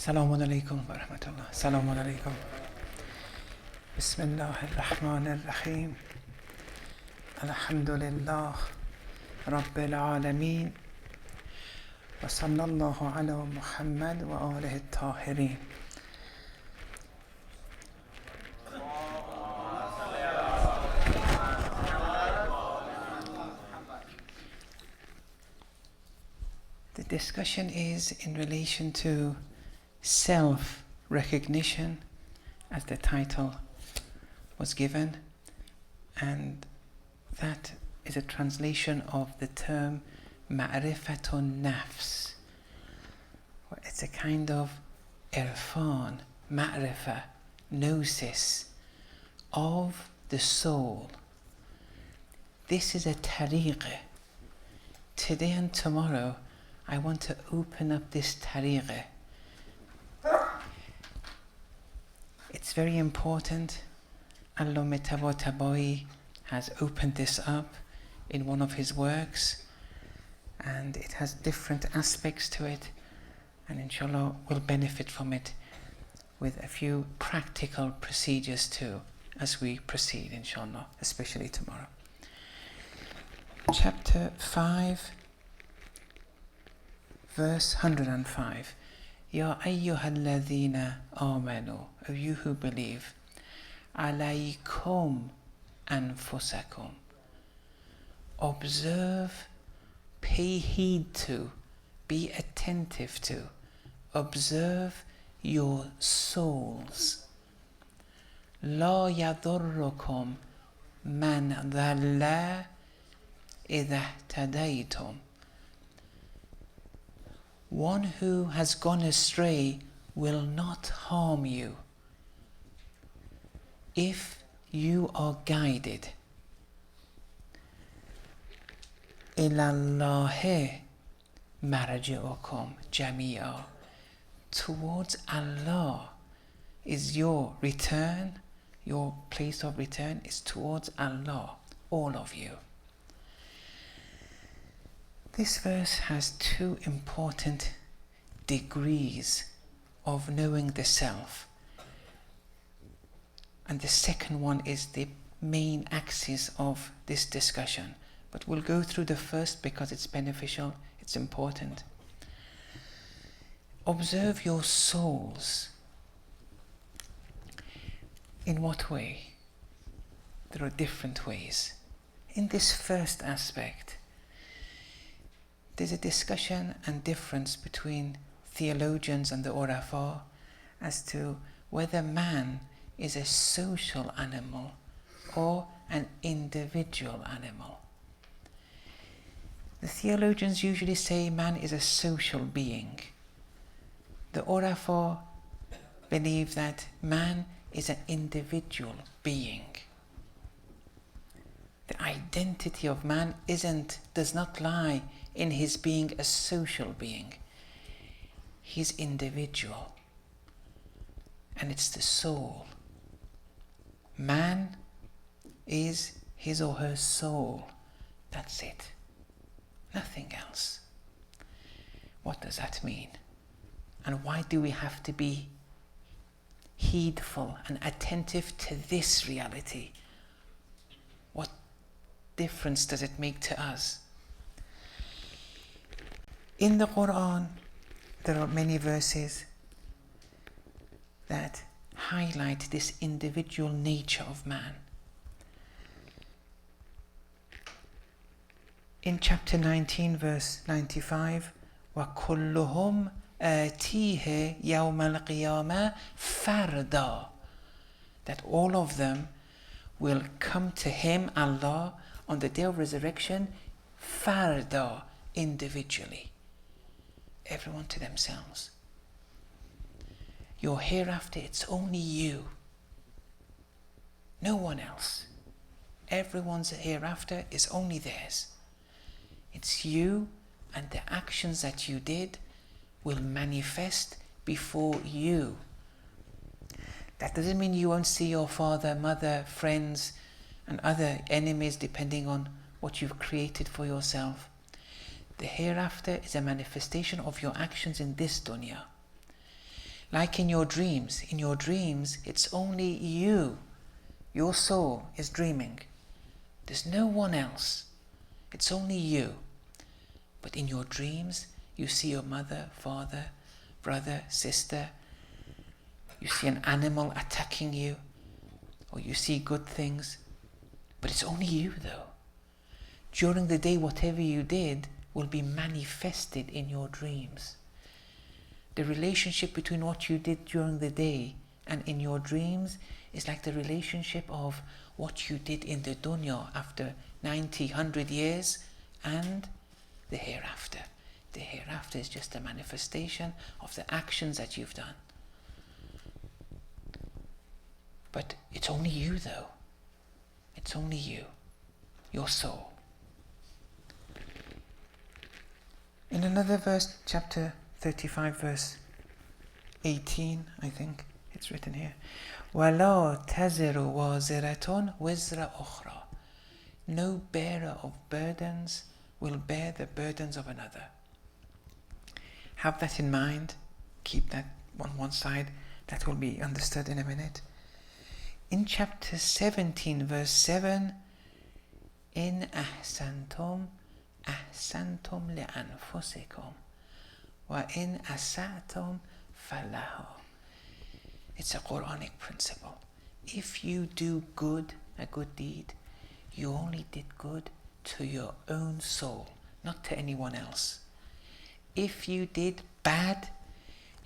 Assalamu alaikum wa rahmatullah. Assalamu alaikum. Bismillah ar-Rahman ar-Rahim. Alhamdulillah Rabbil Alameen. Wa sallallahu ala Muhammad wa alihi at-tahirin. The discussion is in relation to self-recognition, as the title was given, and that is a translation of the term ma'rifatun nafs. It's a kind of irfan, ma'rifa, gnosis of the soul. This is a tariqah. Today and tomorrow I want to open up this tariqah. It's very important. Allama Tabatabai has opened this up in one of his works, and it has different aspects to it, and inshallah we'll benefit from it with a few practical procedures too as we proceed, inshallah, especially tomorrow. Chapter 5, verse 105. Ya ayyuhalladhina amanu, O you who believe, alaykum anfusakum, observe, pay heed to, be attentive to, observe your souls. La yadurrukum man dhalla idha ihtadaytum. One who has gone astray will not harm you if you are guided. Ilallahi marji'ukum jami'a. Towards Allah is your return, your place of return is towards Allah, all of you. This verse has two important degrees of knowing the self. And the second one is the main axis of this discussion. But we'll go through the first because it's beneficial, it's important. Observe your souls. In what way? There are different ways. In this first aspect, there's a discussion and difference between theologians and the Urafa as to whether man is a social animal or an individual animal. The theologians usually say man is a social being. The Urafa believe that man is an individual being. The identity of man does not lie in his being a social being. He's individual. And it's the soul. Man is his or her soul. That's it. Nothing else. What does that mean? And why do we have to be heedful and attentive to this reality? What difference does it make to us? In the Quran, there are many verses that highlight this individual nature of man. In chapter 19, verse 95, وَكُلُّهُمْ آتِيهِ يَوْمَ الْقِيَامَةِ فَرْدًا, that all of them will come to him, Allah, on the day of resurrection, farda, individually. Everyone to themselves. Your hereafter, it's only you. No one else. Everyone's hereafter is only theirs. It's you, and the actions that you did will manifest before you. That doesn't mean you won't see your father, mother, friends, and other enemies depending on what you've created for yourself. The hereafter is a manifestation of your actions in this dunya. Like in your dreams, it's only you. Your soul is dreaming. There's no one else. It's only you. But in your dreams, you see your mother, father, brother, sister. You see an animal attacking you, or you see good things. But it's only you though. During the day, whatever you did will be manifested in your dreams. The relationship between what you did during the day and in your dreams is like the relationship of what you did in the dunya after 90, 100 years and the hereafter. The hereafter is just a manifestation of the actions that you've done. But it's only you though. It's only you, your soul. In another verse, chapter 35, verse 18, I think it's written here. وَلَا تَزِرُ وَازِرَةٌ وِزْرَ أُخْرَى. No bearer of burdens will bear the burdens of another. Have that in mind. Keep that on one side. That will be understood in a minute. In chapter 17, verse 7, إِنْ أَحْسَنْتُمْ أَحْسَنْتُمْ لِأَنفُسِكُمْ وَإِنْ أَسَأْتُمْ فَلَهَا. It's a Quranic principle. If you do good, a good deed, you only did good to your own soul, not to anyone else. If you did bad,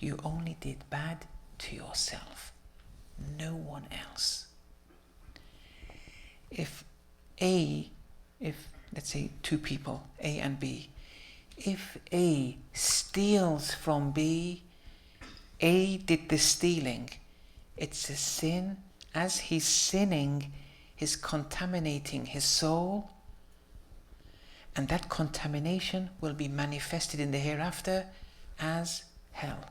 you only did bad to yourself, no one else. If let's say two people, A and B, if A steals from B, A did the stealing. It's a sin. As he's sinning, he's contaminating his soul, and that contamination will be manifested in the hereafter as hell.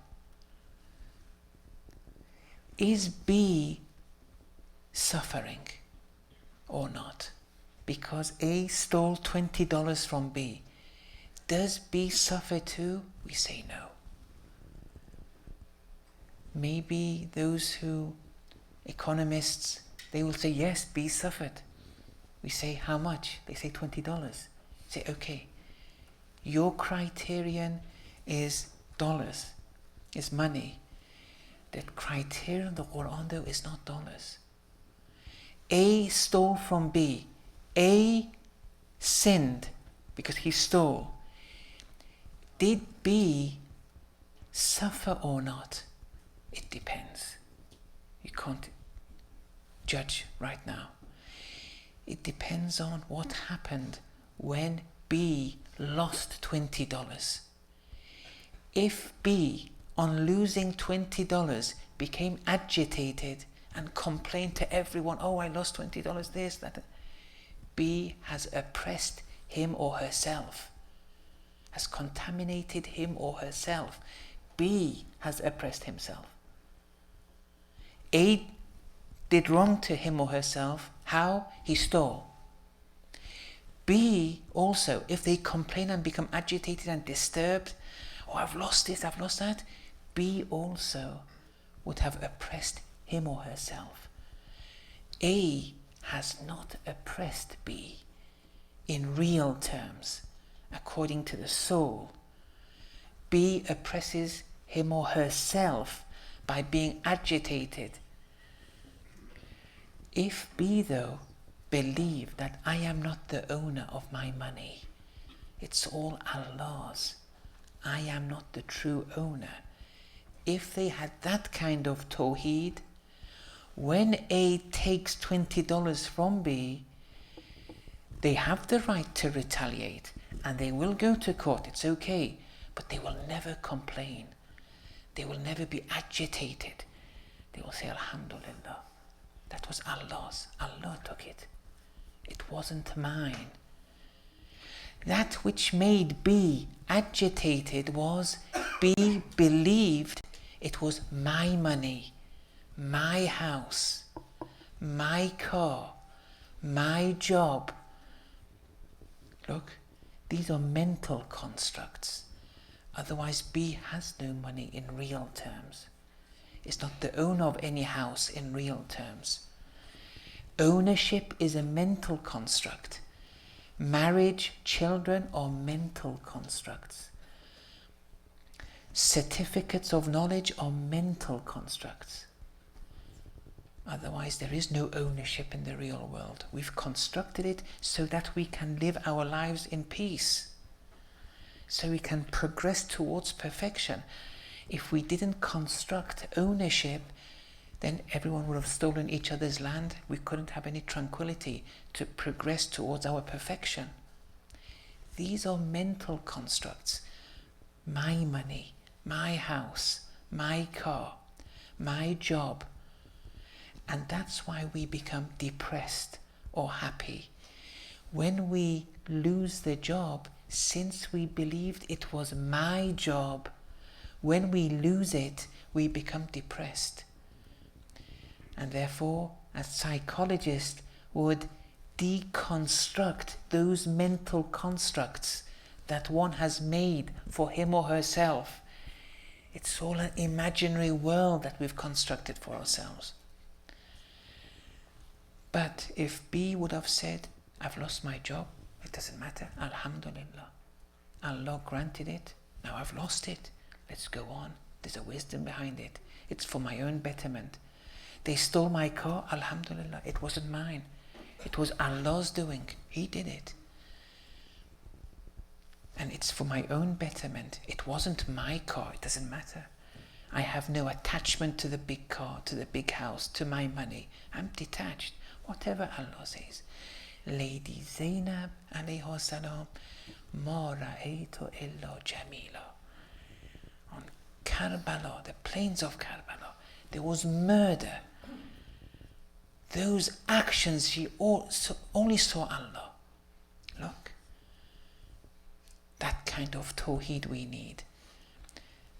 Is B suffering or not? Because A stole $20 from B. Does B suffer too? We say no. Maybe those economists, they will say, yes, B suffered. We say, how much? They say $20. Say, okay, your criterion is dollars, is money. The criterion of the Quran though is not dollars. A stole from B. A sinned because he stole. Did B suffer or not? It depends. You can't judge right now. It depends on what happened when B lost $20. If B, on losing $20, became agitated and complained to everyone, oh, I lost $20, this, that, B has oppressed him or herself, has contaminated him or herself. B has oppressed himself. A did wrong to him or herself. How? He stole. B also, if they complain and become agitated and disturbed, oh, I've lost this, I've lost that, B also would have oppressed him or herself. A has not oppressed B in real terms, according to the soul. B oppresses him or herself by being agitated. If B, though, believed that I am not the owner of my money, it's all Allah's, I am not the true owner. If they had that kind of tawheed, when A takes $20 from B, they have the right to retaliate and they will go to court, it's okay, but they will never complain. They will never be agitated. They will say, Alhamdulillah, that was Allah's. Allah took it. It wasn't mine. That which made B agitated was B believed it was my money, my house, my car, my job. Look, these are mental constructs. Otherwise, B has no money in real terms. is not the owner of any house in real terms. Ownership is a mental construct. Marriage, children are mental constructs. Certificates of knowledge are mental constructs. Otherwise, there is no ownership in the real world. We've constructed it so that we can live our lives in peace, so we can progress towards perfection. If we didn't construct ownership, then everyone would have stolen each other's land. We couldn't have any tranquility to progress towards our perfection. These are mental constructs. My money, my house, my car, my job. And that's why we become depressed or happy. When we lose the job, since we believed it was my job, when we lose it, we become depressed. And therefore, a psychologist would deconstruct those mental constructs that one has made for him or herself. It's all an imaginary world that we've constructed for ourselves. But if B would have said, I've lost my job, it doesn't matter, Alhamdulillah. Allah granted it, now I've lost it, let's go on. There's a wisdom behind it. It's for my own betterment. They stole my car, Alhamdulillah, it wasn't mine. It was Allah's doing, He did it. And it's for my own betterment. It wasn't my car, it doesn't matter. I have no attachment to the big car, to the big house, to my money. I'm detached. Whatever Allah says. Lady Zainab alayhi salam, ma ra'aytu illa jamila. On Karbala, the plains of Karbala, there was murder. Those actions, she only saw Allah. Look, that kind of tawheed we need.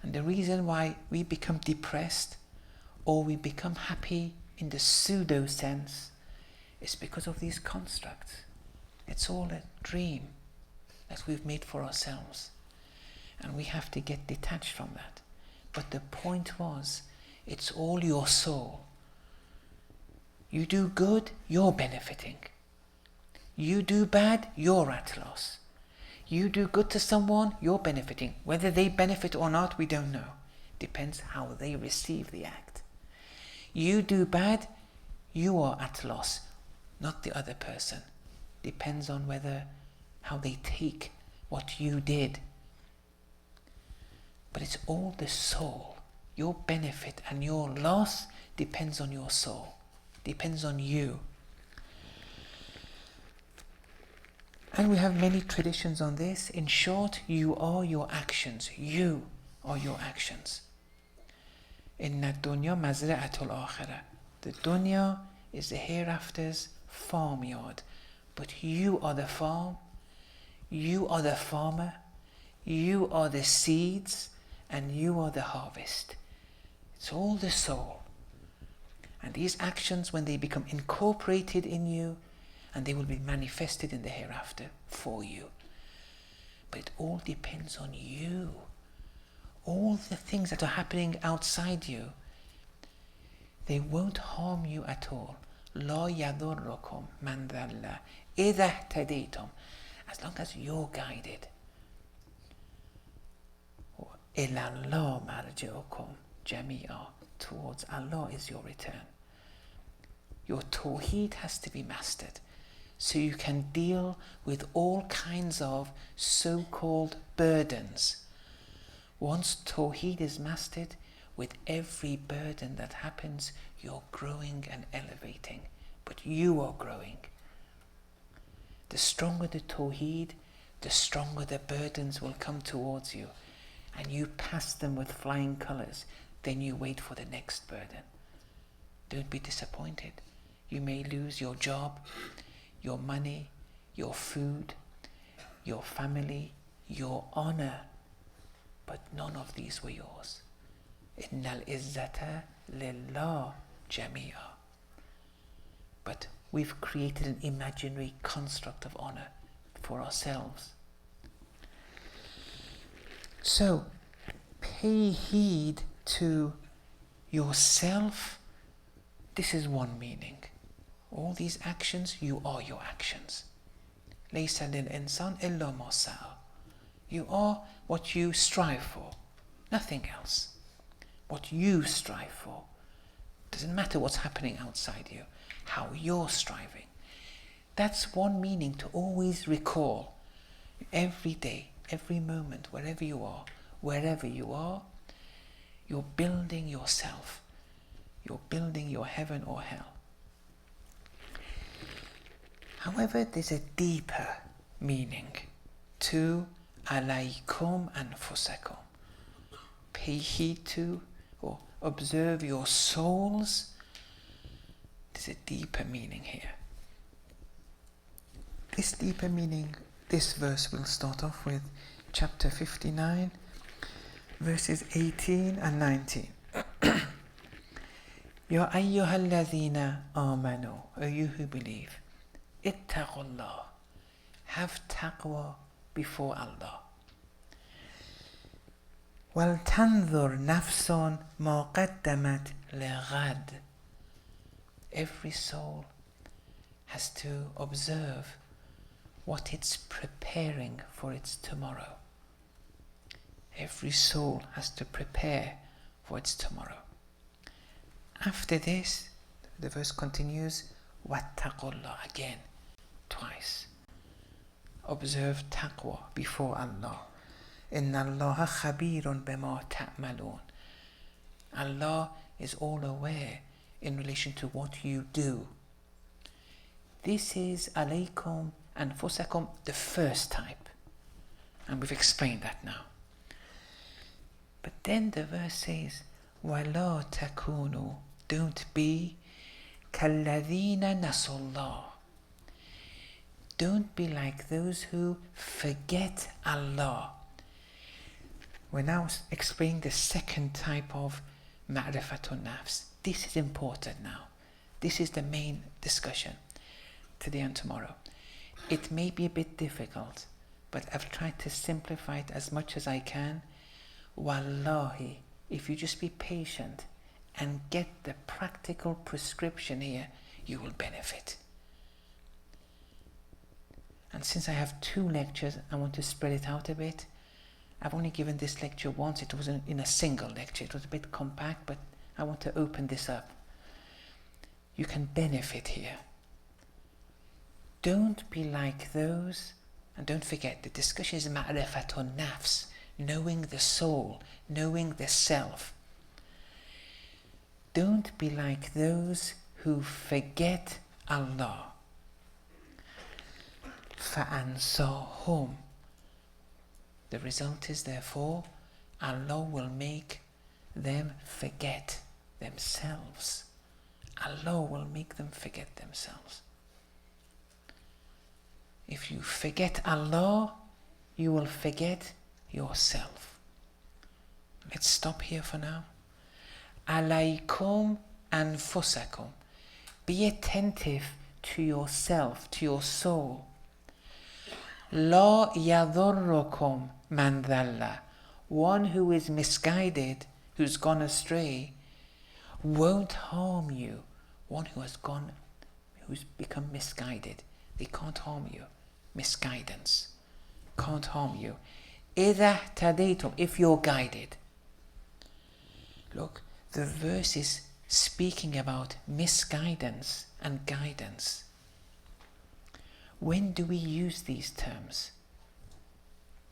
And the reason why we become depressed or we become happy in the pseudo sense is because of these constructs. It's all a dream that we've made for ourselves, and we have to get detached from that. But the point was, it's all your soul. You do good, you're benefiting. You do bad, you're at loss. You do good to someone, you're benefiting. Whether they benefit or not, we don't know. Depends how they receive the act. You do bad, you are at loss, not the other person. Depends on how they take what you did. But it's all the soul. Your benefit and your loss depends on your soul. Depends on you. And we have many traditions on this. In short, you are your actions. You are your actions. Inna dunya mazra'atul akhirah. The dunya is the hereafter's farmyard. But you are the farm. You are the farmer. You are the seeds. And you are the harvest. It's all the soul. And these actions, when they become incorporated in you, and they will be manifested in the hereafter for you. But it all depends on you. All the things that are happening outside you, they won't harm you at all. لا يضركم من ضل إذا اهتديتم. As long as you're guided. إلى الله مرجعكم جميعا. Towards Allah is your return. Your tawheed has to be mastered, so you can deal with all kinds of so-called burdens. Once tawheed is mastered, with every burden that happens, you're growing and elevating, but you are growing. The stronger the tawheed, the stronger the burdens will come towards you, and you pass them with flying colours. Then you wait for the next burden. Don't be disappointed. You may lose your job, your money, your food, your family, your honor, but none of these were yours. Innal izzata lillah jami'a. But we've created an imaginary construct of honor for ourselves. So, pay heed to yourself, this is one meaning. All these actions, you are your actions. لَيْسَ لِلْإِنسَانِ إِلَّا مَا سَعَى. You are what you strive for, nothing else. What you strive for. Doesn't matter what's happening outside you, how you're striving. That's one meaning to always recall. Every day, every moment, wherever you are, you're building yourself. You're building your heaven or hell. However, there's a deeper meaning to alaykum anfusakum. Pay heed to or observe your souls. There's a deeper meaning here. This deeper meaning, this verse will start off with chapter 59, verses 18 and 19. Ya ayyuhalladhina amanu, O you who believe, ittaqullah, have taqwa before Allah. Wal tanzur nafsun ma qaddamat lighad. Every soul has to observe what it's preparing for its tomorrow. Every soul has to prepare for its tomorrow. After this, the verse continues, wattaqullah, again, twice. Observe taqwa before Allah. Inna Allaha khabirun bima ta'malun. Allah is all aware in relation to what you do. This is alaykum anfusakum, the first type. And we've explained that now. But then the verse says, وَلَا تَكُونُوا, don't be كَالَّذِينَ نَسُوا اللَّهِ. Don't be like those who forget Allah. We're now explaining the second type of ma'rifatun nafs. This is important now. This is the main discussion today and tomorrow. It may be a bit difficult, but I've tried to simplify it as much as I can. Wallahi, if you just be patient and get the practical prescription here, you will benefit. And since I have 2 lectures, I want to spread it out a bit. I've only given this lecture once. It wasn't in a single lecture. It was a bit compact, but I want to open this up. You can benefit here. Don't be like those, and don't forget, the discussion is ma'rifatun nafs, knowing the soul, knowing the self. Don't be like those who forget Allah. فَأَنْسَاهُمْ. The result is, therefore, Allah will make them forget themselves. Allah will make them forget themselves. If you forget Allah, you will forget yourself. Let's stop here for now. Alaykum anfusakum. Be attentive to yourself, to your soul. La yadurrukum man dhalla. One who is misguided, who's gone astray, won't harm you. One who has gone, who's become misguided, they can't harm you. Misguidance can't harm you. إِذَا اهْتَدَيْتُمْ, if you're guided. Look, the verse is speaking about misguidance and guidance. When do we use these terms?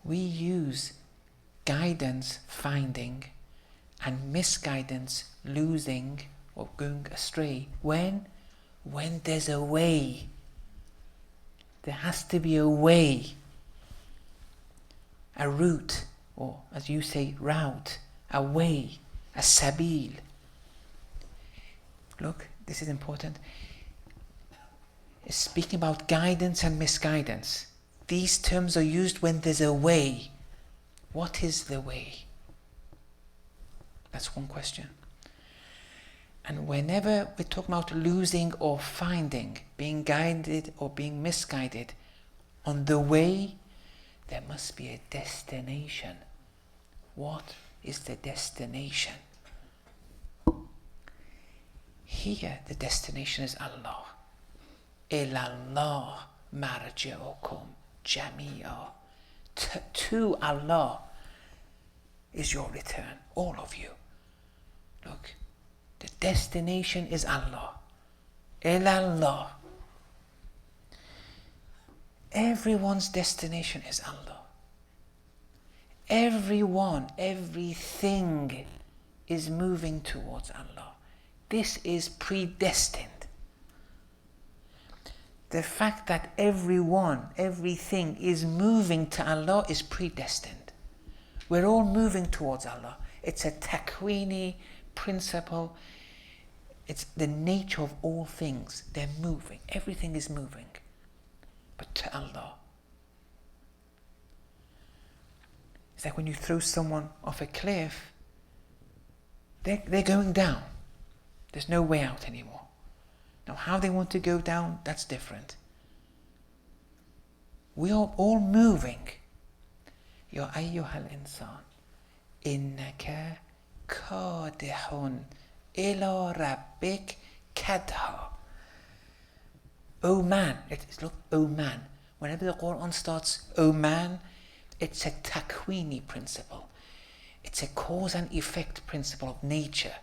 We use guidance, finding, and misguidance, losing or going astray. When there's a way. There has to be a way, a route, or as you say, route, a way, a sabil. Look, this is important. It's speaking about guidance and misguidance. These terms are used when there's a way. What is the way? That's one question. And whenever we're talking about losing or finding, being guided or being misguided, on the way, there must be a destination. What is the destination? here the destination is Allah. Ilallah marji'ukum jami'a. To Allah is your return, all of you. Look, the destination is Allah. Ilallah. Everyone's destination is Allah. Everyone, everything is moving towards Allah. This is predestined. The fact that everyone, everything is moving to Allah is predestined. We're all moving towards Allah. It's a takwini principle. It's the nature of all things. They're moving. Everything is moving. But to Allah. It's like when you throw someone off a cliff, they're going down. There's no way out anymore. Now how they want to go down, that's different. We are all moving. Ya ayyuhal insan, innaka kadihun ila rabbik kadha. Oh man, look, oh man. Whenever the Quran starts, oh man, it's a takwini principle. It's a cause and effect principle of nature.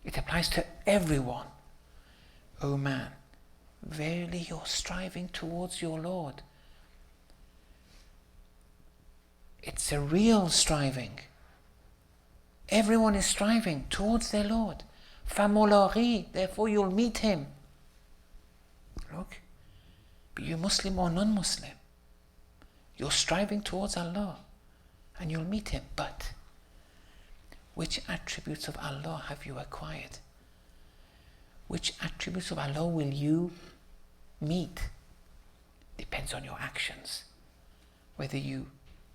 It applies to everyone. Oh man, verily you're striving towards your Lord. It's a real striving. Everyone is striving towards their Lord. فَمُلَاقِي, therefore you'll meet Him. Look, be you Muslim or non-Muslim, you're striving towards Allah and you'll meet Him. But which attributes of Allah have you acquired? Which attributes of Allah will you meet? Depends on your actions. Whether you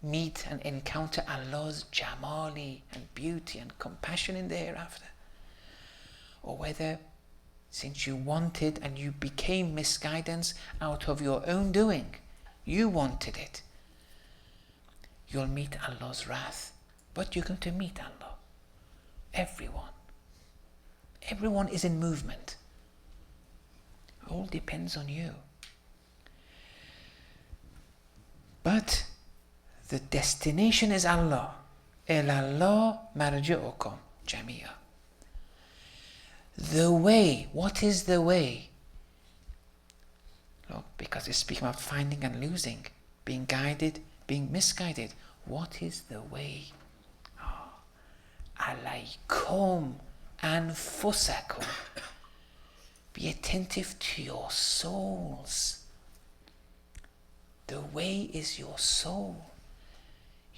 meet and encounter Allah's jamali and beauty and compassion in the hereafter, or whether since you wanted and you became misguidance out of your own doing, you wanted it, you'll meet Allah's wrath. But you're going to meet Allah. Everyone. Everyone is in movement. It all depends on you. But the destination is Allah. Ilallah marji'ukum jami'a. The way. What is the way? Look, because it's speaking about finding and losing, being guided, being misguided. What is the way? Alaykum anfusakum. Be attentive to your souls. The way is your soul.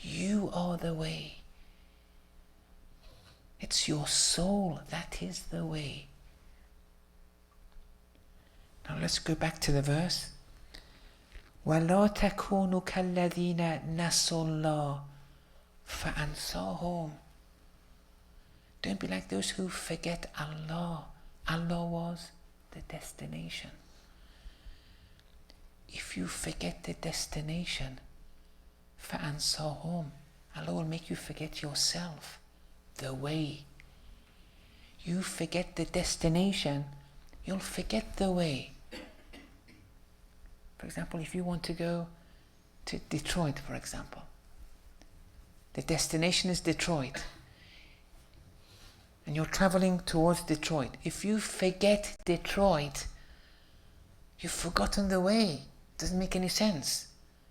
You are the way. It's your soul that is the way. Now let's go back to the verse. وَلَا تَكُونُوا كَالَّذِينَ نَسُوا اللَّهَ فَأَنْسَاهُمْ. Don't be like those who forget Allah. Allah was the destination. If you forget the destination, فَأَنْسَاهُمْ, Allah will make you forget yourself, the way. You forget the destination, you'll forget the way. For example, if you want to go to Detroit, for example, the destination is Detroit, and you're traveling towards Detroit. If you forget Detroit, you've forgotten the way. It doesn't make any sense.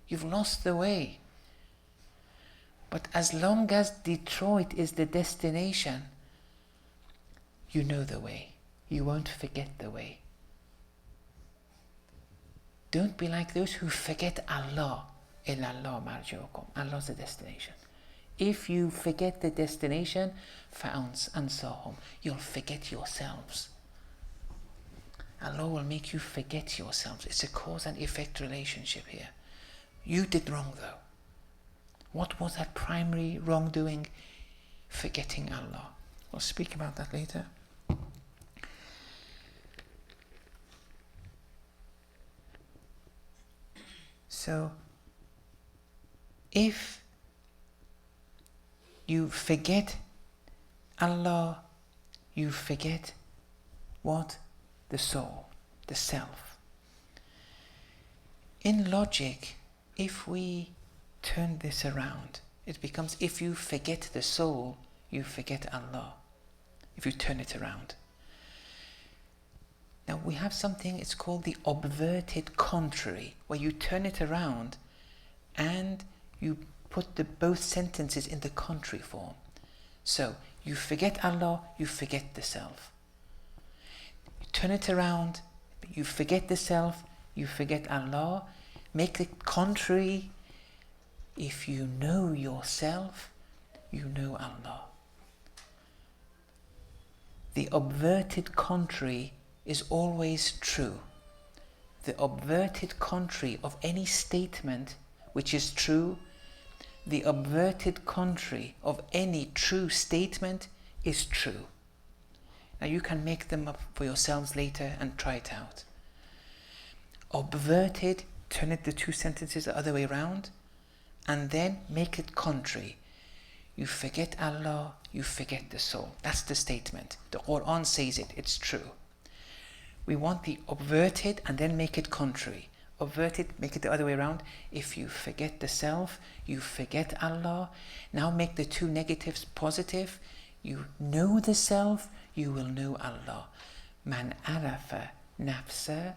You've lost the way. But as long as Detroit is the destination, you know the way. You won't forget the way. Don't be like those who forget Allah. Ilallah marji'ukum. Allah's the destination. If you forget the destination, فَأَنْسَاهُمْ, you'll forget yourselves. Allah will make you forget yourselves. It's a cause and effect relationship here. You did wrong though. What was that primary wrongdoing? Forgetting Allah. We'll speak about that later. So, if you forget Allah, you forget what? The soul, the self. In logic, if we turn this around, it becomes, if you forget the soul, you forget Allah. If you turn it around. Now we have something, it's called the obverted contrary, where you turn it around and you put both sentences in the contrary form. So, you forget Allah, you forget the self. You turn it around, you forget the self, you forget Allah. Make it contrary. If you know yourself, you know Allah. The obverted contrary is always true. The obverted contrary of any statement which is true, the obverted contrary of any true statement is true. Now you can make them up for yourselves later and try it out. Obverted, turn it the two sentences the other way around, and then make it contrary. You forget Allah, you forget the soul. That's the statement. The Quran says it, it's true. We want the obverted and then make it contrary. Obverted, make it the other way around. If you forget the self, you forget Allah. Now make the two negatives positive. You know the self, you will know Allah. Man arafa nafsa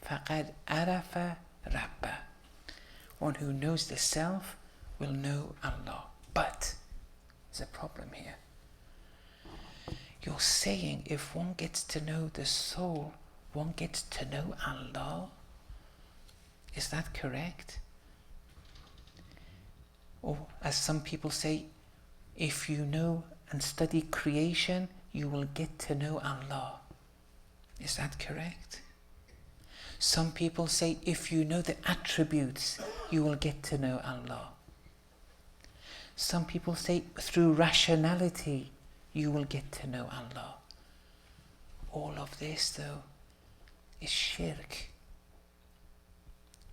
faqad arafa rabba. One who knows the self will know Allah. But there's a problem here. You're saying if one gets to know the soul, one gets to know Allah. Is that correct? Or as some people say, if you know and study creation, you will get to know Allah. Is that correct? Some people say, if you know the attributes, you will get to know Allah. Some people say, through rationality, you will get to know Allah. All of this, though, is shirk.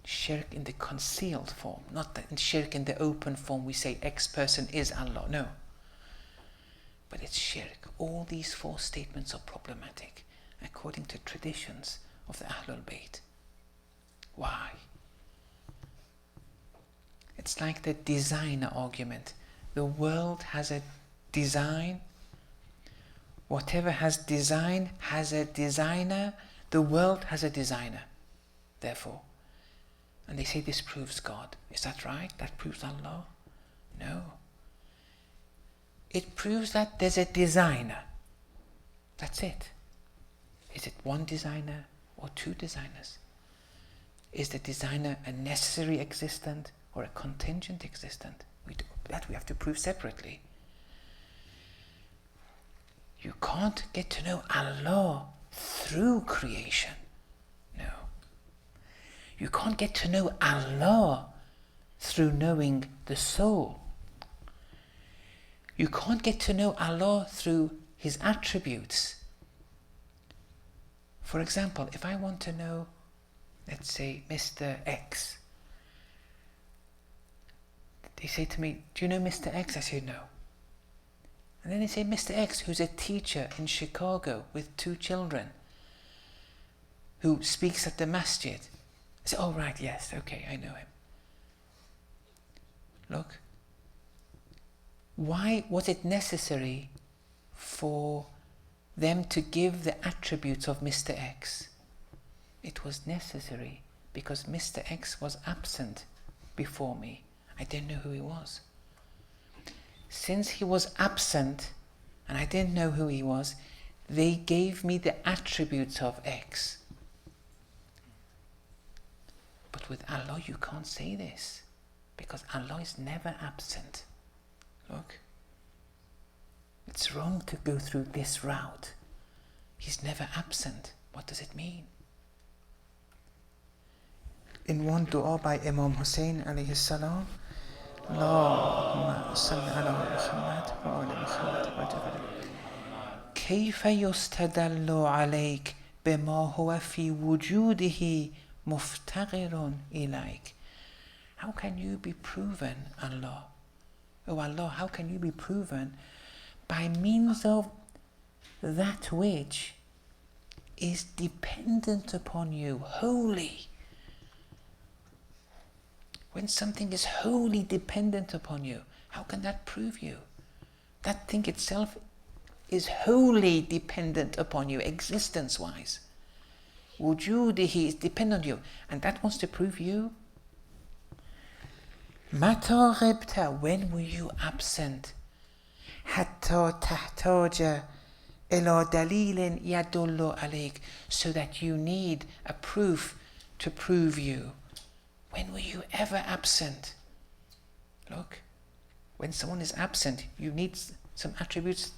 Shirk in the concealed form, not that in shirk in the open form we say X person is Allah, no. But it's shirk. All these four statements are problematic according to traditions of the Ahlul Bayt. Why? It's like the designer argument. The world has a design. Whatever has design has a designer. The world has a designer. Therefore. And they say this proves God. Is that right? That proves Allah? No. It proves that there's a designer. That's it. Is it one designer or two designers? Is the designer a necessary existent or a contingent existent? That we have to prove separately. You can't get to know Allah through creation. No. You can't get to know Allah through knowing the soul. You can't get to know Allah through His attributes. For example, if I want to know, let's say, Mr. X, they say to me, do you know Mr. X? I say, no. And then they say, Mr. X, who's a teacher in Chicago with 2 children, who speaks at the masjid. I say, oh right, yes, okay, I know him. Look, why was it necessary for them to give the attributes of Mr. X? It was necessary because Mr. X was absent before me. I didn't know who he was. Since he was absent and I didn't know who he was, they gave me the attributes of X. But with Allah you can't say this because Allah is never absent. Look, it's wrong to go through this route. He's never absent. What does it mean? In one dua by Imam Hussein alayhi salam, Allahumma salli ala Muhammad wa ala Muhammad wa jabal. Kayfa yustadallu alayk bima huwa fi wujudihi muftaqirun ilayk. How can you be proven, Allah? Oh Allah, how can you be proven by means of that which is dependent upon you, wholly. When something is wholly dependent upon you, how can that prove you? That thing itself is wholly dependent upon you, existence-wise. Wujudihi is dependent on you, and that wants to prove you. Mata ghibta, when were you absent? Hatta tahtaja ila dalilin yadullu alayk, so that you need a proof to prove you. When were you ever absent? Look, when someone is absent, you need some attributes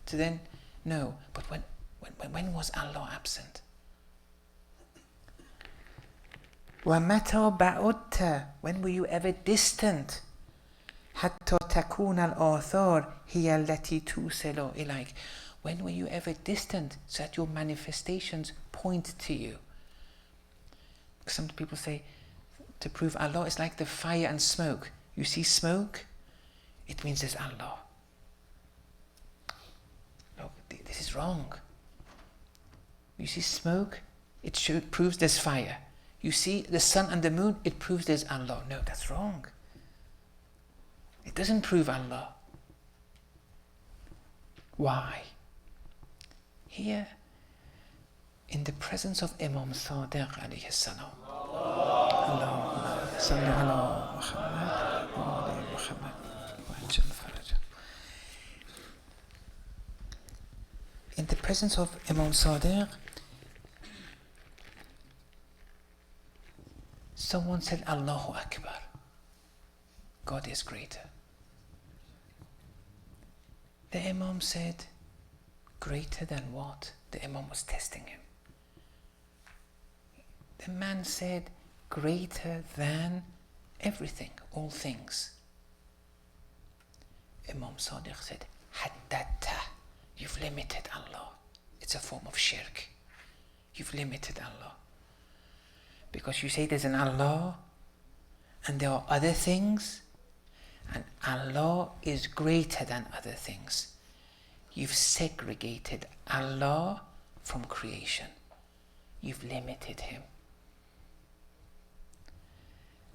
to then know. But when was Allah absent? وَمَتَى بَعُدْتَ, when were you ever distant? حَتَّى تَكُونَ الْآثَارِ هِيَ الَّتِي تُوصِلُ إِلَيْكَ, when were you ever distant so that your manifestations point to you? Some people say, to prove Allah is like the fire and smoke. You see smoke, it means there's Allah. Look, this is wrong. You see smoke, it proves there's fire. You see the sun and the moon, it proves there's Allah. No, that's wrong. It doesn't prove Allah. Why? Here, in the presence of Imam Sadiq alayhi salam, Allahumma salli ala Muhammad wa ala Muhammad wa ajal farajah. In the presence of Imam Sadiq, someone said, Allahu Akbar. God is greater. The Imam said, greater than what? The Imam was testing him. The man said, greater than everything, all things. Imam Sadiq said, Haddata, you've limited Allah. It's a form of shirk. You've limited Allah. Because you say there's an Allah and there are other things, and Allah is greater than other things. You've segregated Allah from creation. You've limited him.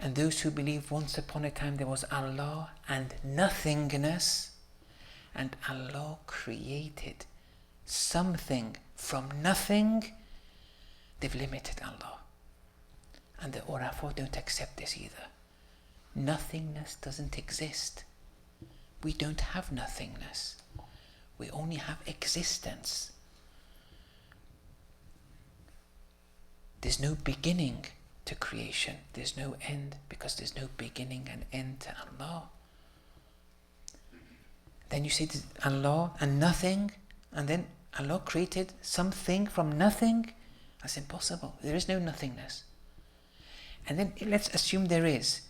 And those who believe once upon a time there was Allah and nothingness, and Allah created something from nothing, they've limited Allah. And the Urafa don't accept this either. Nothingness doesn't exist. We don't have nothingness. We only have existence. There's no beginning to creation. There's no end, because there's no beginning and end to Allah. Then you say there's Allah and nothing, and then Allah created something from nothing. That's impossible. There is no nothingness. And then let's assume there is.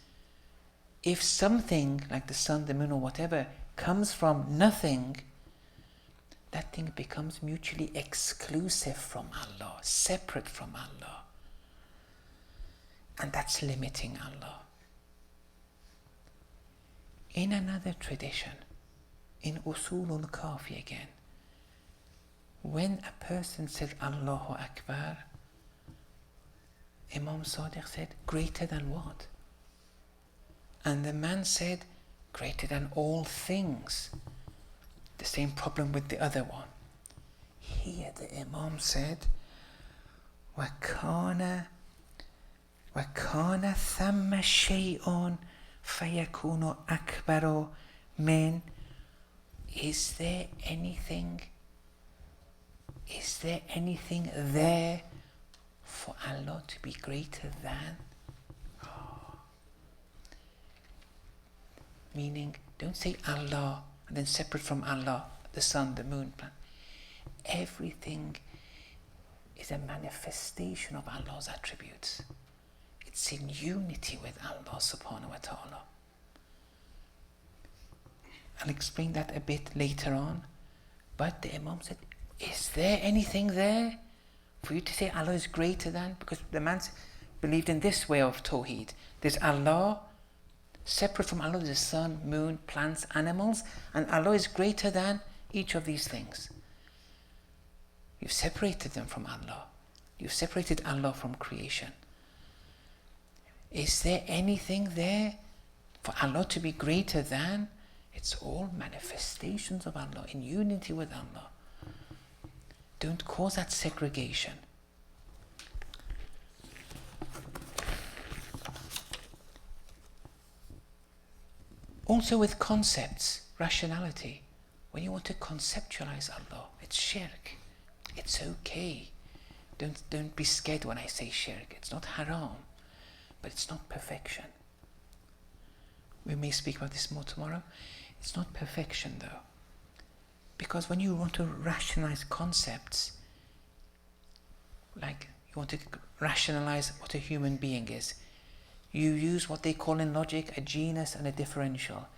If something like the sun, the moon or whatever comes from nothing, that thing becomes mutually exclusive from Allah, separate from Allah. And that's limiting Allah. In another tradition, in Usulul Kafi again, when a person said Allahu Akbar, Imam Sadiq said, greater than what? And the man said, greater than all things. The same problem with the other one. Here the Imam said, وَكَانَ ثَمَّ شَيْءٌ فَيَكُونُ أَكْبَرُ مِنْ. Is there anything there for Allah to be greater than? Meaning, don't say Allah and then separate from Allah, the sun, the moon, planet. Everything is a manifestation of Allah's attributes. It's in unity with Allah subhanahu wa ta'ala. I'll explain that a bit later on. But the Imam said, is there anything there for you to say Allah is greater than? Because the man believed in this way of Tawheed. There's Allah, separate from Allah, there's sun, moon, plants, animals, and Allah is greater than each of these things. You've separated them from Allah. You've separated Allah from creation. Is there anything there for Allah to be greater than? It's all manifestations of Allah in unity with Allah. Don't cause that segregation. Also with concepts, rationality. When you want to conceptualize Allah, it's shirk. It's okay. Don't be scared when I say shirk. It's not haram, but it's not perfection. We may speak about this more tomorrow. It's not perfection though. Because when you want to rationalize concepts, like you want to rationalize what a human being is, you use what they call in logic a genus and a differential.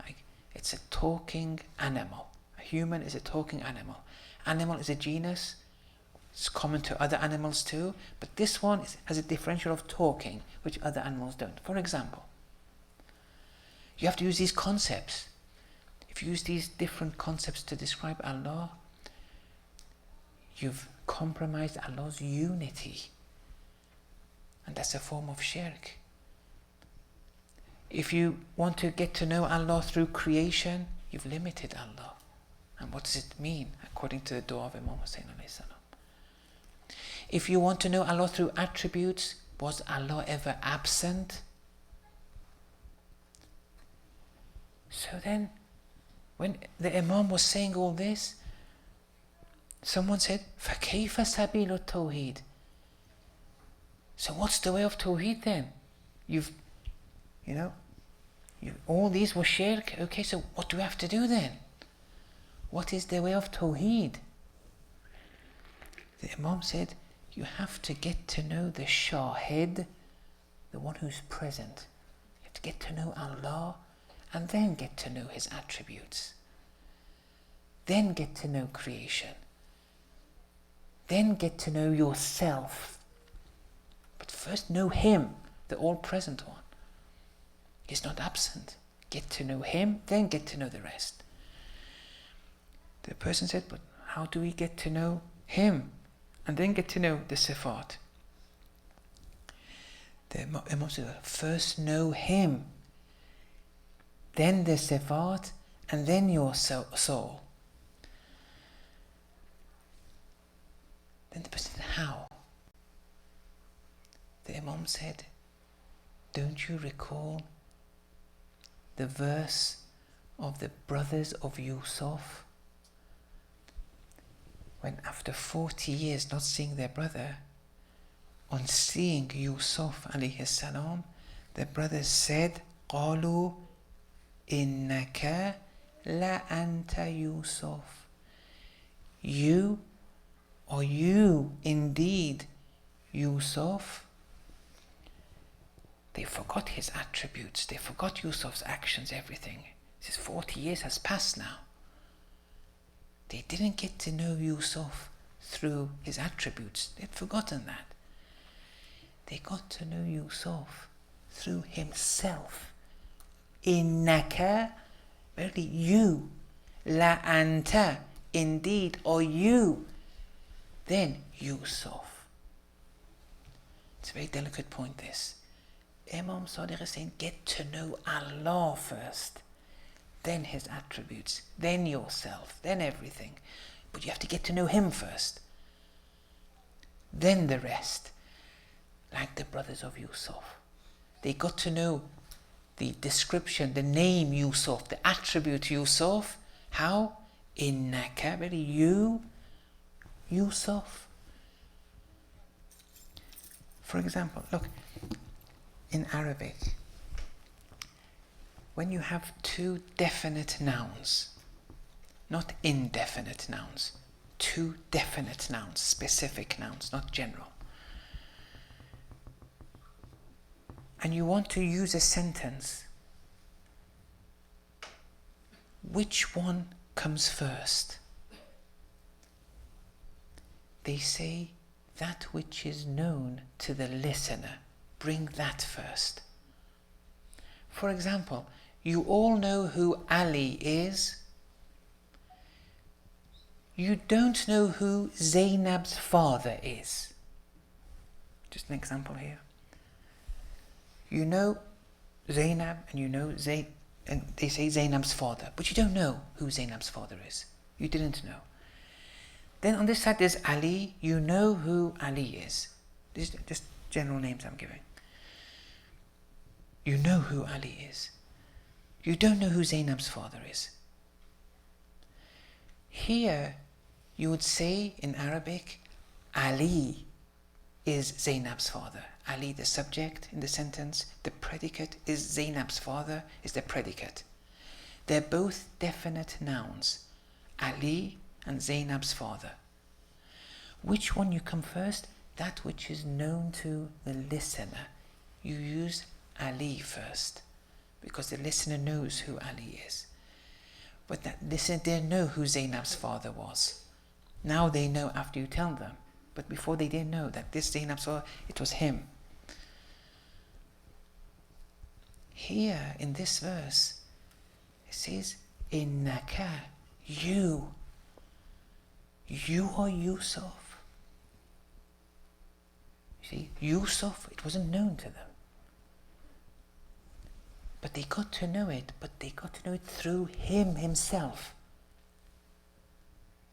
Like it's a talking animal. A human is a talking animal. Animal is a genus. It's common to other animals too, but this one has a differential of talking, which other animals don't. For example, you have to use these concepts. If you use these different concepts to describe Allah, you've compromised Allah's unity. And that's a form of shirk. If you want to get to know Allah through creation, you've limited Allah. And what does it mean according to the dua of Imam Hussain alayhi salam? If you want to know Allah through attributes, was Allah ever absent? So then, when the Imam was saying all this, someone said, فَكَيْفَ سَبِيلُ التَّوْحِيدِ? So what's the way of Tawheed then? All these were shirk. Okay, so what do we have to do then? What is the way of Tawheed? The Imam said, you have to get to know the Shahid, the one who's present. You have to get to know Allah, and then get to know His attributes. Then get to know creation. Then get to know yourself. But first know Him, the all-present one. He's not absent. Get to know Him, then get to know the rest. The person said, but how do we get to know Him and then get to know the Sifat? The Imam said, first know Him, then the Sifat, and then your soul. Then the person said, how? The Imam said, don't you recall the verse of the brothers of Yusuf? When after 40 years not seeing their brother, on seeing Yusuf alayhi salam, the brothers said, قالوا إنك لأنت يوسف. You indeed Yusuf. They forgot his attributes, they forgot Yusuf's actions, everything. This 40 years has passed now. They didn't get to know Yusuf through his attributes. They'd forgotten that. They got to know Yusuf through himself. Innaka, verily you. La anta, indeed, or you. Then Yusuf. It's a very delicate point, this. Imam Sadiq is saying, get to know Allah first, then His attributes, then yourself, then everything. But you have to get to know Him first, then the rest. Like the brothers of Yusuf, they got to know the description, the name Yusuf, the attribute Yusuf. How? Innaka, very you, Yusuf. For example, look, in Arabic, when you have two definite nouns, not indefinite nouns, two definite nouns, specific nouns, not general, and you want to use a sentence, which one comes first? They say that which is known to the listener. Bring that first. For example, you all know who Ali is. You don't know who Zainab's father is. Just an example here. You know Zainab and you know and they say Zainab's father, but you don't know who Zainab's father is. You didn't know. Then on this side there's Ali. You know who Ali is. These are just general names I'm giving. You know who Ali is. You don't know who Zainab's father is. Here you would say in Arabic, Ali is Zainab's father. Ali, the subject in the sentence, the predicate is Zainab's father, is the predicate. They're both definite nouns, Ali and Zainab's father. Which one you come first? That which is known to the listener. You use Ali first, because the listener knows who Ali is. But that listener didn't know who Zainab's father was. Now they know after you tell them. But before they didn't know that this Zainab's father, it was him. Here in this verse, it says, Innaka, you are Yusuf. You see, Yusuf, it wasn't known to them. But they got to know it, through him himself.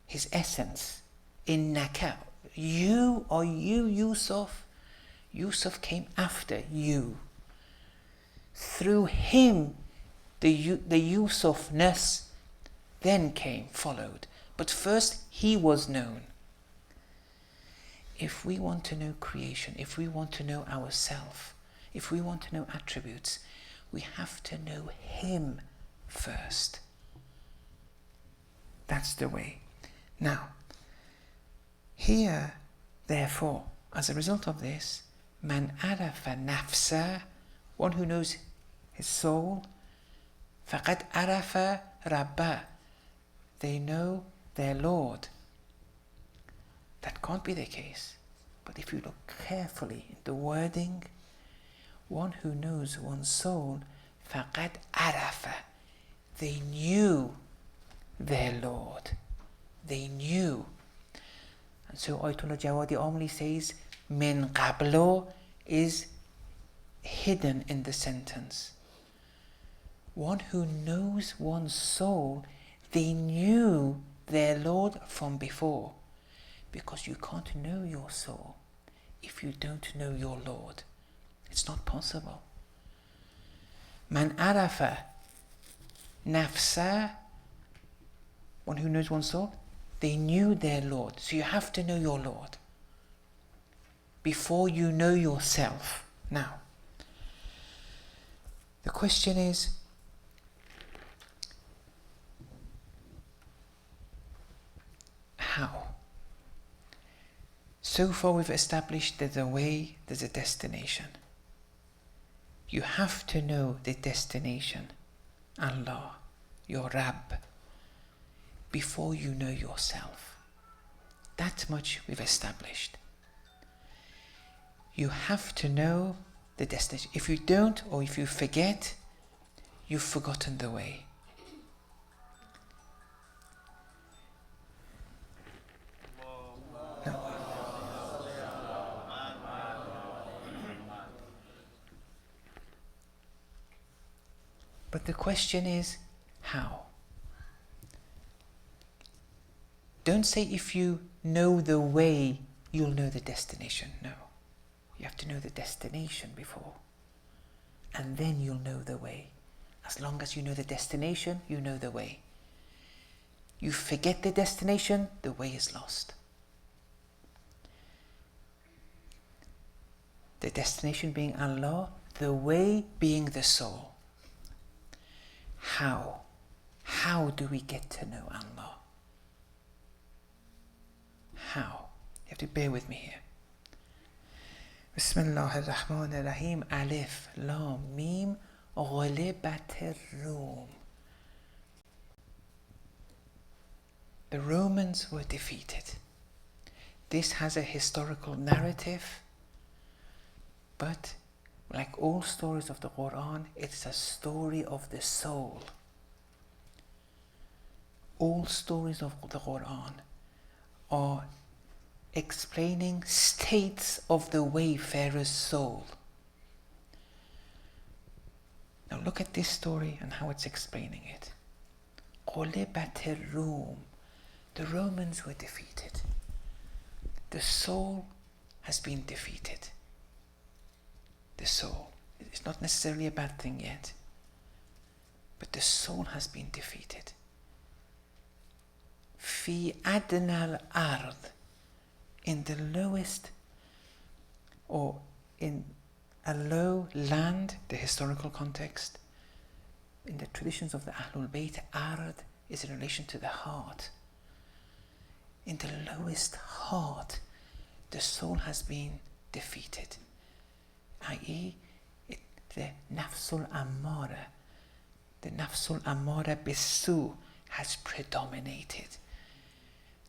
His essence. Innaka, you are you, Yusuf. Yusuf came after you. Through him, the Yusufness then followed. But first, he was known. If we want to know creation, if we want to know ourselves, if we want to know attributes, we have to know him first. That's the way. Now, here, therefore, as a result of this, man arafa nafsa, one who knows his soul, faqad arafa rabba, they know their Lord. That can't be the case. But if you look carefully in the wording, one who knows one's soul, faqad arafa, they knew their Lord. They knew. And so Ayatollah Jawadi Amli says, min qablo is hidden in the sentence. One who knows one's soul, they knew their Lord from before. Because you can't know your soul if you don't know your Lord. It's not possible. Man arafa nafsa, one who knows one's soul, they knew their Lord. So you have to know your Lord before you know yourself. Now, the question is, how? So far we've established there's a way, there's a destination. You have to know the destination, Allah, your Rabb, before you know yourself. That much we've established. You have to know the destination. If you don't, or if you forget, you've forgotten the way. No. But the question is, how? Don't say if you know the way, you'll know the destination. No. You have to know the destination before. And then you'll know the way. As long as you know the destination, you know the way. You forget the destination, the way is lost. The destination being Allah, the way being the soul. How? How do we get to know Allah? How? You have to bear with me here. Bismillah ar-Rahman ar-Rahim. Alif, Lam, Mim, Ghulibat ar-Rum. The Romans were defeated. This has a historical narrative, but like all stories of the Quran, it's a story of the soul. All stories of the Quran are explaining states of the wayfarer's soul. Now look at this story and how it's explaining it. غُلِبَتِ الرُّوم. The Romans were defeated. The soul has been defeated. The soul. It's not necessarily a bad thing yet, but the soul has been defeated. في أدنى الأرض. In the lowest, or in a low land, the historical context, in the traditions of the Ahlul Bayt, Ard is in relation to the heart. In the lowest heart, the soul has been defeated, i.e. the Nafsul Ammara, the Nafsul Ammara Bisu has predominated.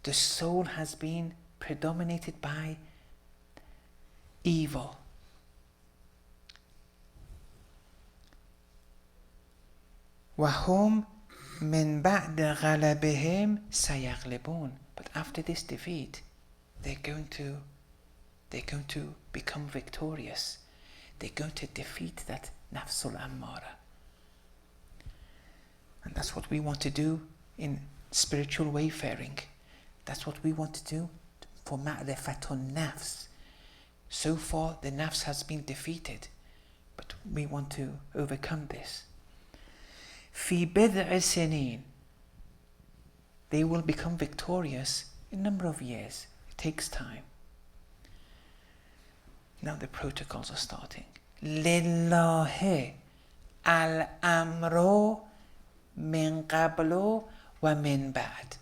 The soul has been predominated by evil. وَهُمْ مِنْ بَعْدِ غَلَبِهِمْ سَيَغْلِبُونَ. But after this defeat, they're going to become victorious. They're going to defeat that Nafsul Ammara. And that's what we want to do in spiritual wayfaring. That's what we want to do for Ma'rifatun Nafs. So far the Nafs has been defeated, but we want to overcome this. في بضع سنين. They will become victorious in a number of years. It takes time. Now the protocols are starting. لله الأمر من قبل ومن بعد.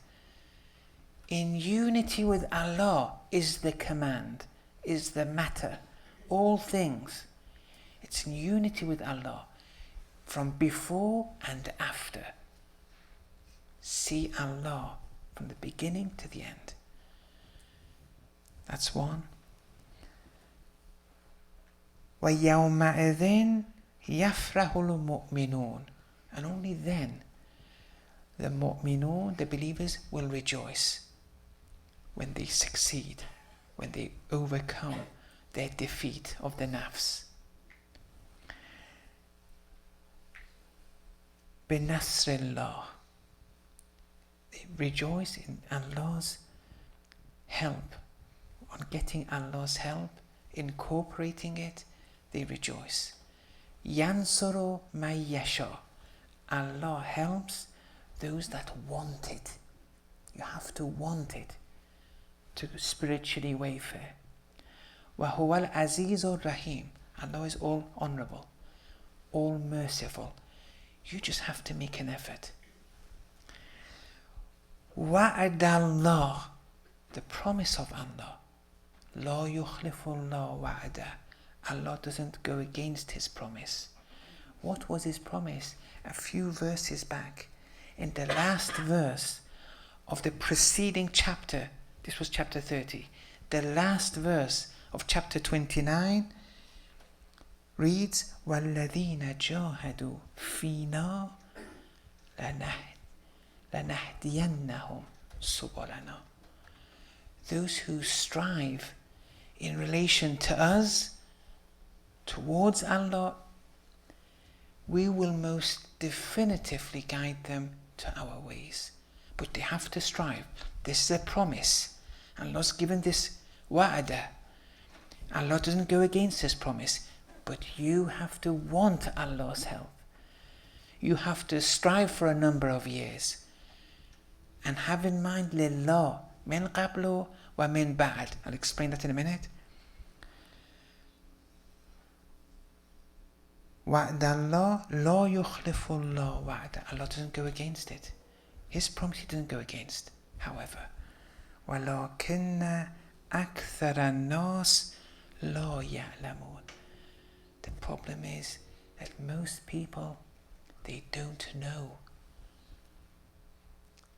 In unity with Allah is the command, is the matter. All things. It's in unity with Allah from before and after. See Allah from the beginning to the end. That's one. وَيَوْمَئِذٍ يَفْرَحُ الْمُؤْمِنُونَ. And only then the mu'minun, the believers, will rejoice when they succeed, when they overcome their defeat of the nafs. بِنَصْرِ. They rejoice in Allah's help, on getting Allah's help, incorporating it, they rejoice. يَنْصُرُ مَن يَشَاءُ. Allah helps those that want it. You have to want it to spiritually wayfare. وَهُوَ الْعَزِيزُ الرَّحِيمُ. Allah is all honorable, all merciful. You just have to make an effort. وَعْدَ اللَّهِ. The promise of Allah. لَا يُخْلِفُ اللَّهُ وَعْدَهُ. Allah doesn't go against His promise. What was His promise? A few verses back, in the last verse of the preceding chapter, this was chapter 30, the last verse of chapter 29 reads, وَالَّذِينَ جَاهَدُوا فِينَا لَنَهْدِيَنَّهُمْ سُبُلَنَا. Those who strive in relation to us, towards Allah, we will most definitively guide them to our ways. But they have to strive. This is a promise. Allah's given this wa'ada. Allah doesn't go against His promise. But you have to want Allah's help. You have to strive for a number of years. And have in mind, lillah, min qablu wa min ba'd. I'll explain that in a minute. وَعْدَ اللَّهِ لَا يُخْلِفُ اللَّهُ وَعْدَهُ. Allah doesn't go against it. His promise He doesn't go against. However, وَلَكِنَّ أَكْثَرَ النَّاسِ لَا يَعْلَمُونَ. The problem is that most people, they don't know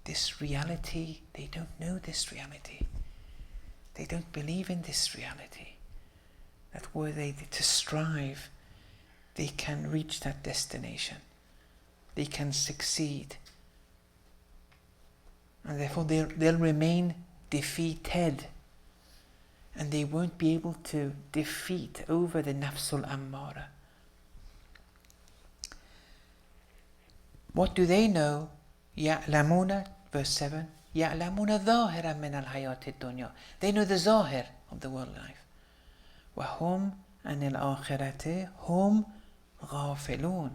this reality. They don't know this reality. They don't believe in this reality. That were they to strive, they can reach that destination. They can succeed. And therefore they'll remain defeated. And they won't be able to defeat over the nafsul ammara. What do they know? يَعْلَمُونَ, verse 7, يَعْلَمُونَ ظَاهِرًا مِنَ الْحَيَاةِ الدُّنْيَا. They know the zahir of the world life. وَهُمْ عَنِ الْآخِرَةِ هُمْ غَافِلُونَ.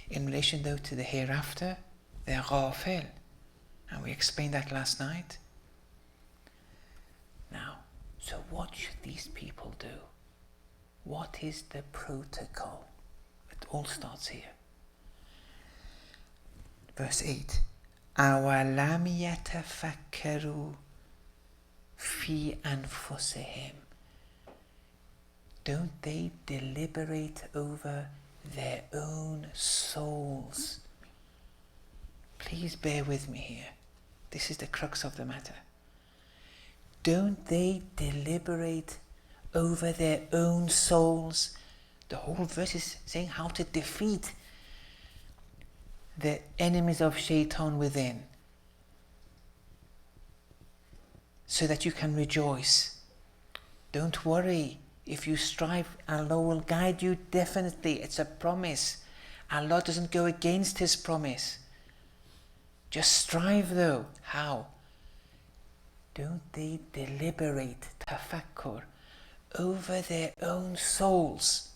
In relation though to the hereafter, they're ghafil. And we explained that last night. Now, so what should these people do? What is the protocol? It all starts here. Verse 8. أَوَلَمْ يَتَفَكَّرُوا فِي أَنفُسِهِمْ. Don't they deliberate over their own souls? Please bear with me here. This is the crux of the matter. Don't they deliberate over their own souls? The whole verse is saying how to defeat the enemies of shaitan within, so that you can rejoice. Don't worry. If you strive, Allah will guide you definitely. It's a promise. Allah doesn't go against His promise. Just strive though. How? Don't they deliberate, tafakkur, over their own souls?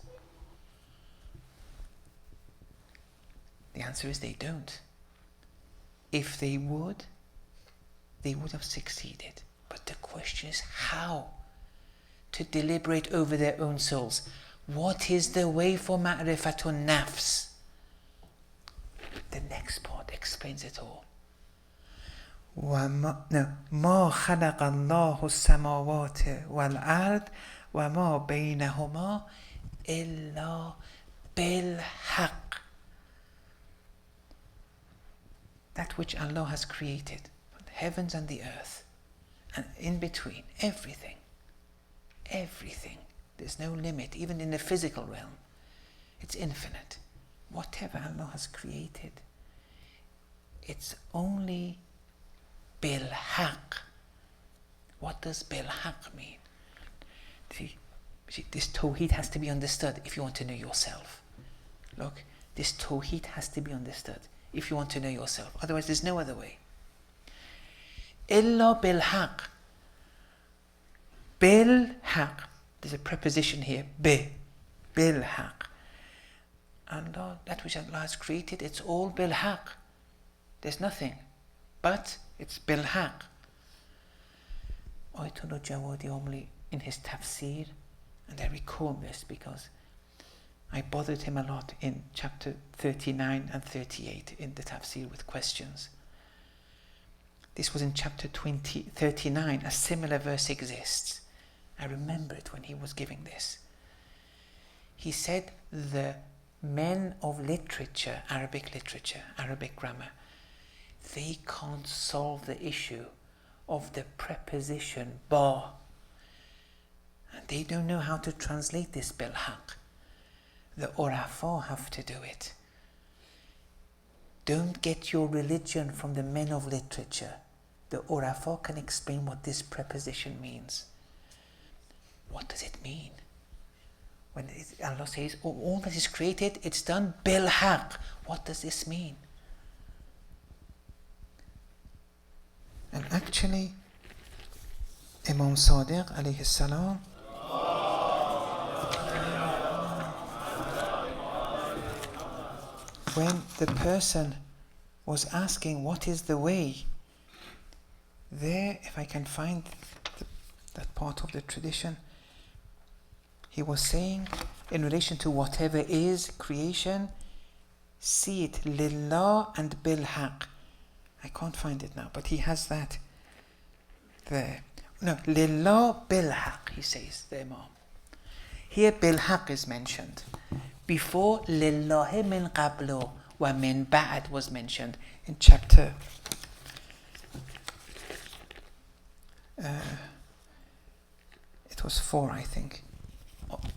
The answer is they don't. If they would have succeeded. But the question is how to deliberate over their own souls. What is the way for ma'rifatun nafs? The next part explains it all. ما خلق الله السماوات والأرض وما بينهما إلا بالحق. That which Allah has created, the heavens and the earth, and in between, everything. There's no limit, even in the physical realm. It's infinite. Whatever Allah has created, it's only bil-haq. What does bil-haq mean? See, this tawheed has to be understood if you want to know yourself. Look, this tawheed has to be understood if you want to know yourself. Otherwise, there's no other way. Illa bil-haq. Bil-haq. There's a preposition here. Bil-haq. Allah, that which Allah has created, it's all bil-haq. There's nothing. But it's bil-haq. Ayatollah Jawadi Omli in his tafsir, and I recall this because I bothered him a lot in chapter 39 and 38 in the tafsir with questions. This was in chapter 39. A similar verse exists. I remember it when he was giving this. He said the men of literature, Arabic grammar, they can't solve the issue of the preposition ba. And they don't know how to translate this bil-haq. The urafa have to do it. Don't get your religion from the men of literature. The urafa can explain what this preposition means. What does it mean? When Allah says, all that is created, it's done bil-haq. What does this mean? And actually, Imam Sadiq alayhi salam, when the person was asking what is the way, there, if I can find that part of the tradition, he was saying in relation to whatever is creation, see it lillah and bil-haq. I can't find it now, but he has that there. No, lillah bil-haq, he says, the Imam. Here bil-haq is mentioned. Before lillahi min qablu wa min ba'd was mentioned in chapter it was 4, I think.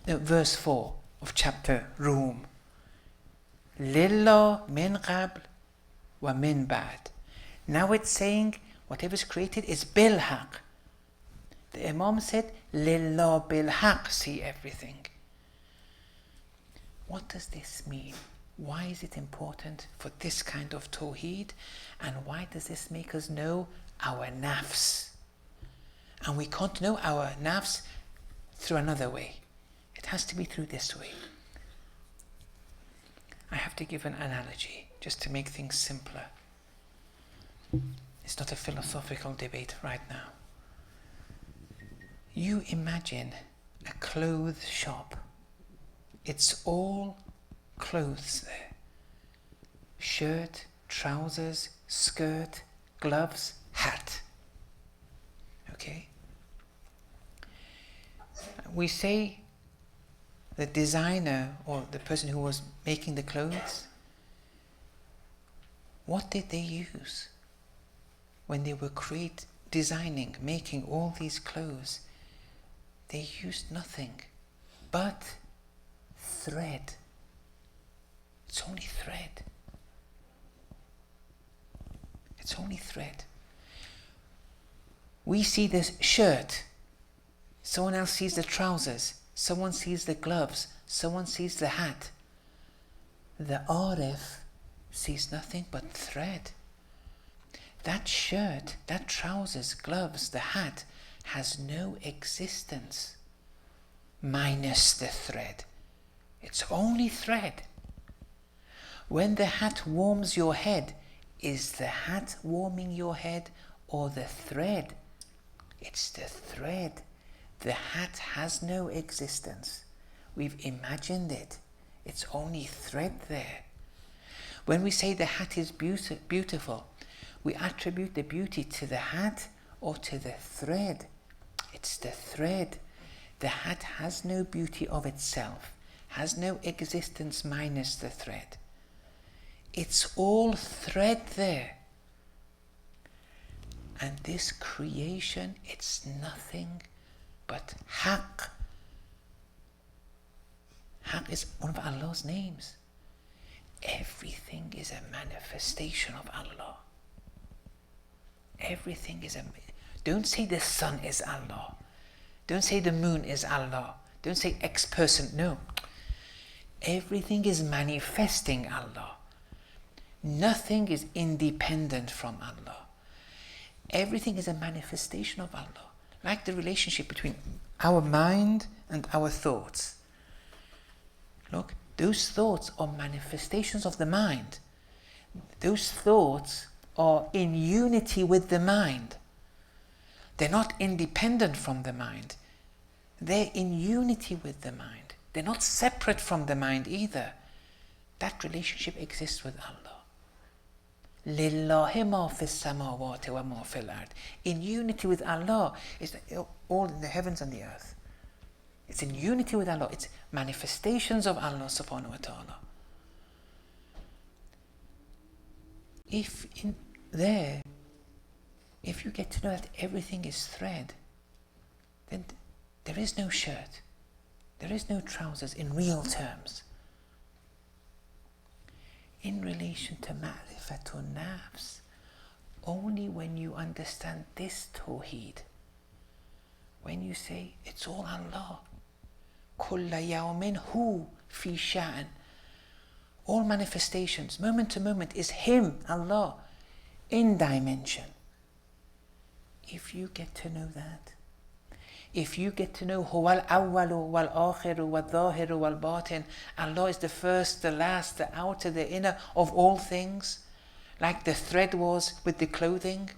No, verse 4 of chapter Rum. Lillah min qabl wa min ba'd. Now it's saying Whatever is created is bil haq. The Imam said, Lillah bil haq, see everything. What does this mean? Why is it important for this kind of tawheed? And why does this make us know our nafs? And we can't know our nafs through another way. It has to be through this way. I have to give an analogy just to make things simpler. It's not a philosophical debate right now. You imagine a clothes shop. It's all clothes there. Shirt, trousers, skirt, gloves, hat. Okay? We say the designer or the person who was making the clothes, what did they use when they were designing, making all these clothes? They used nothing but thread. It's only thread. It's only thread. We see this shirt. Someone else sees the trousers. Someone sees the gloves. Someone sees the hat. The Arif sees nothing but thread. That shirt, that trousers, gloves, the hat has no existence minus the thread. It's only thread. When the hat warms your head, is the hat warming your head or the thread? It's the thread. The hat has no existence. We've imagined it. It's only thread there. When we say the hat is beautiful, we attribute the beauty to the hat or to the thread. It's the thread. The hat has no beauty of itself, has no existence minus the thread. It's all thread there. And this creation, it's nothing but haq. Haq is one of Allah's names. Everything is a manifestation of Allah. Everything is don't say the sun is Allah. Don't say the moon is Allah. Don't say X person. No. Everything is manifesting Allah. Nothing is independent from Allah. Everything is a manifestation of Allah. Like the relationship between our mind and our thoughts. Look, those thoughts are manifestations of the mind. Those thoughts are in unity with the mind. They're not independent from the mind. They're in unity with the mind. They're not separate from the mind either. That relationship exists with Allah. Lillahi ma fis samawati wa ma fil ard. In unity with Allah is all in the heavens and the earth. It's in unity with Allah. It's manifestations of Allah subhanahu wa ta'ala. If you get to know that everything is thread, then there is no shirt, there is no trousers in real terms. In relation to ma'rifatun nafs, only when you understand this tawheed, when you say it's all Allah, kulla yawmin hu fi sha'n, all manifestations, moment to moment, is Him, Allah, in dimension. If you get to know that, if you get to know Huwal awwalu wal akhiru wal dhahiru wal batin, Allah is the first, the last, the outer, the inner of all things, like the thread was with the clothing.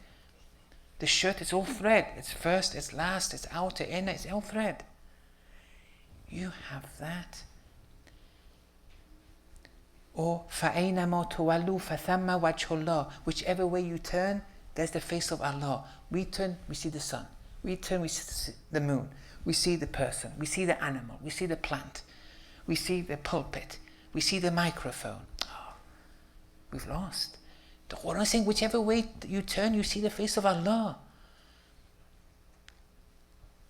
The shirt is all thread. It's first, it's last, it's outer, inner, it's all thread. You have that. Or فَأَيْنَمَا تُوَلُّوا فَثَمَّ وَجْهُ اللَّهِ. Whichever way you turn, there's the face of Allah. We turn, we see the sun. We turn, we see the moon. We see the person. We see the animal. We see the plant. We see the pulpit. We see the microphone. Oh, we've lost. The Quran is saying whichever way you turn, you see the face of Allah.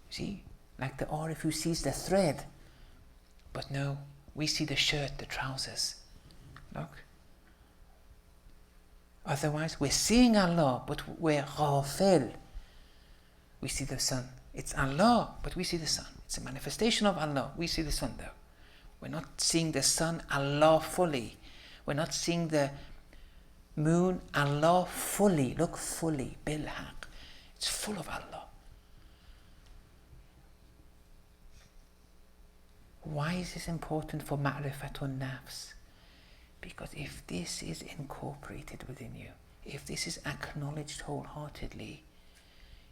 See? Like the Arif who sees the thread. But no, we see the shirt, the trousers. Look. Otherwise, we're seeing Allah, but we're ghafil. We see the sun. It's Allah, but we see the sun. It's a manifestation of Allah. We see the sun though. We're not seeing the sun, Allah, fully. We're not seeing the moon, Allah, fully. Look, fully. Bilhaq. It's full of Allah. Why is this important for ma'rifatun nafs? Because if this is incorporated within you, if this is acknowledged wholeheartedly,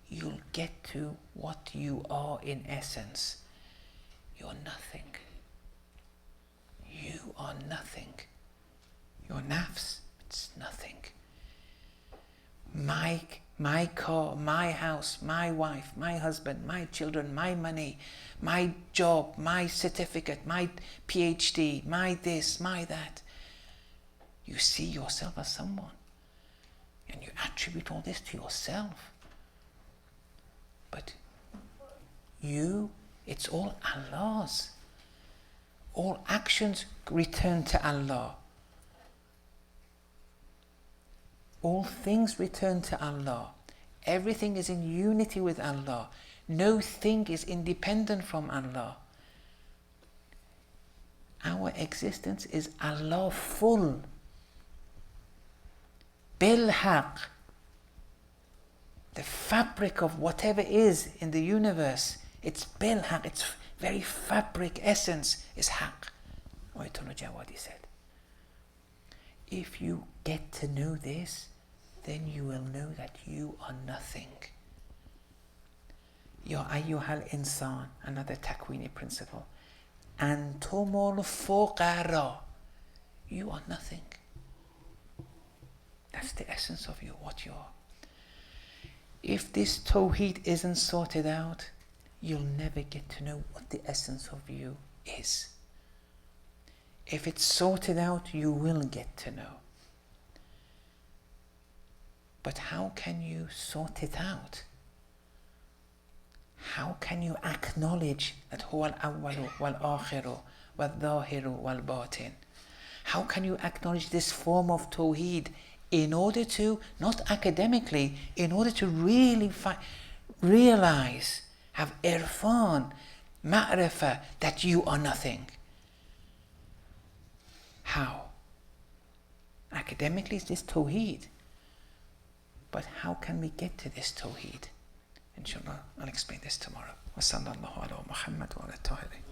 you'll get to what you are in essence. You're nothing. You are nothing. Your nafs, it's nothing. My car, my house, my wife, my husband, my children, my money, my job, my certificate, my PhD, my this, my that. You see yourself as someone. And you attribute all this to yourself. But you, it's all Allah's. All actions return to Allah. All things return to Allah. Everything is in unity with Allah. No thing is independent from Allah. Our existence is Allah full. Bilhaq. The fabric of whatever is in the universe, it's bilhaq, its very fabric, essence is haq. Ayatollah Jawadi said. If you get to know this, then you will know that you are nothing. Ya ayyuhal insan, another takwini principle. Antumul fuqara. You are nothing. That's the essence of you, what you are. If this tawheed isn't sorted out, you'll never get to know what the essence of you is. If it's sorted out, you will get to know. But how can you sort it out? How can you acknowledge that huwa al-awwalu wal-akhiru wal-dhahiru wal-batin? How can you acknowledge this form of tawheed in order to, not academically, in order to really realize, have irfan, ma'rifah, that you are nothing? How? Academically, it's this tawheed. But how can we get to this tawheed? Inshallah, I'll explain this tomorrow. Wa sallallahu ala Muhammad wa ala tahirin.